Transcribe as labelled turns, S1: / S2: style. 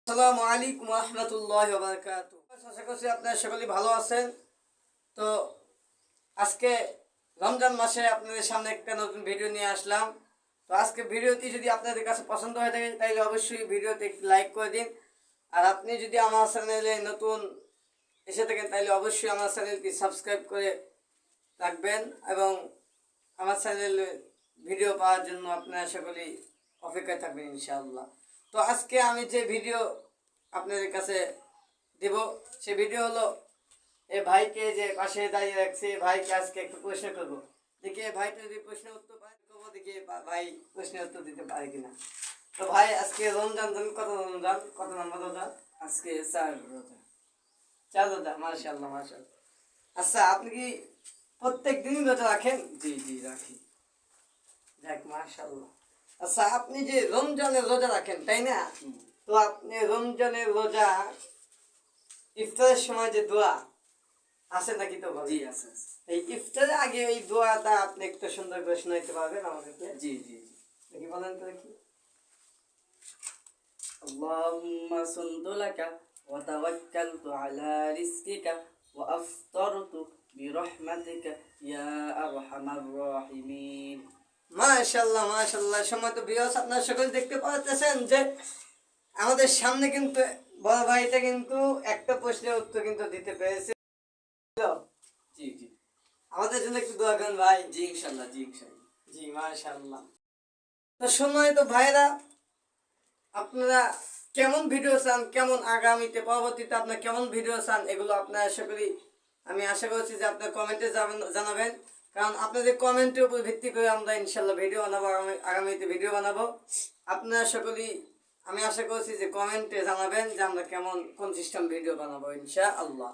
S1: আসসালামু আলাইকুম ওয়া রাহমাতুল্লাহি ওয়া বারাকাতুহু। আশা করছি আপনারা সকলেই ভালো আছেন। তো আজকে রমজান মাসে আপনাদের সামনে একটা নতুন ভিডিও নিয়ে আসলাম। তো আজকে ভিডিওটি যদি আপনাদের কাছে পছন্দ হয়ে থাকে তাহলে অবশ্যই ভিডিওতে একটি লাইক করে দিন। আর আপনি যদি আমার চ্যানেলে নতুন এসে থাকেন তাহলে অবশ্যই আমার চ্যানেলটি সাবস্ক্রাইব করে রাখবেন এবং আমার চ্যানেলে ভিডিও পাওয়ার জন্য আপনারা সকলেই অপেক্ষায় থাকবেন ইনশাআল্লাহ। তো আজকে আমি যে ভিডিও আপনাদের কাছে দেব সে ভিডিও হলো এই ভাইকে যে পাশে দাঁড়িয়ে রাখছে ভাইকে আজকে একটু প্রশ্ন করবো, দেখি ভাইটা যদি প্রশ্নের উত্তর পায় করবো, দেখি ভাই প্রশ্নের উত্তর দিতে পারে কিনা। তো ভাই আজকে রমজান কত নম্বর রোজা?
S2: আজকে 4 রোজা।
S1: 4 রোজা, মাশাআল্লাহ মাশাআল্লাহ। আচ্ছা, আপনি কি প্রত্যেক দিন রোজা রাখেন?
S2: জি জি রাখি।
S1: যাক মাশাআল্লাহ। আচ্ছা, আপনি যে রমজানের রোজা রাখেন তাই না? তো আপনি রমজানের রোজা ইফতারের সময় যে দোয়া আছে নাকি? তো
S2: জি আছে।
S1: এই ইফতারের আগে ওই দোয়াটা আপনি একটু সুন্দর করে শোনাইতে পারবেন আমাদেরকে?
S2: জি জি জি।
S1: দেখি বলেন তো দেখি।
S2: আল্লাহুম্মা সুনতু লাকা ওয়া তাওয়াক্কালতু আলা রিজকিকা ওয়া আফতারতু বিরহমাতিকা ইয়া আরহামার রাহিমিন।
S1: মাশাআল্লাহ মাশাআল্লাহ। সময় তো ভিউয়ার্স আপনারা সকলে দেখতে পাচ্ছেন যে আমাদের সামনে কিন্তু বড় ভাইটা কিন্তু একটা প্রশ্নের উত্তর কিন্তু দিতে পেরেছে।
S2: জি জি
S1: আমাদের জন্য একটু দোয়া করেন ভাই।
S2: জি ইনশাআল্লাহ, জি ইনশাআল্লাহ।
S1: জি মাশাআল্লাহ। তো সময় তো ভাইরা, আপনারা কেমন ভিডিও চান, কেমন আগামীতে পরবর্তীতে আপনারা কেমন ভিডিও চান, এগুলো আপনারা আশা করি আমি আশা করছি যে আপনার কমেন্টে জানাবেন। কারণ আপনাদের কমেন্টের উপর ভিত্তি করে আমরা ইনশাল্লাহ ভিডিও বানাবো, আগামীতে ভিডিও বানাবো। আপনারা সকলেই আমি আশা করছি যে কমেন্টে জানাবেন যে আমরা কোন সিস্টেম ভিডিও বানাবো ইনশাআল্লাহ।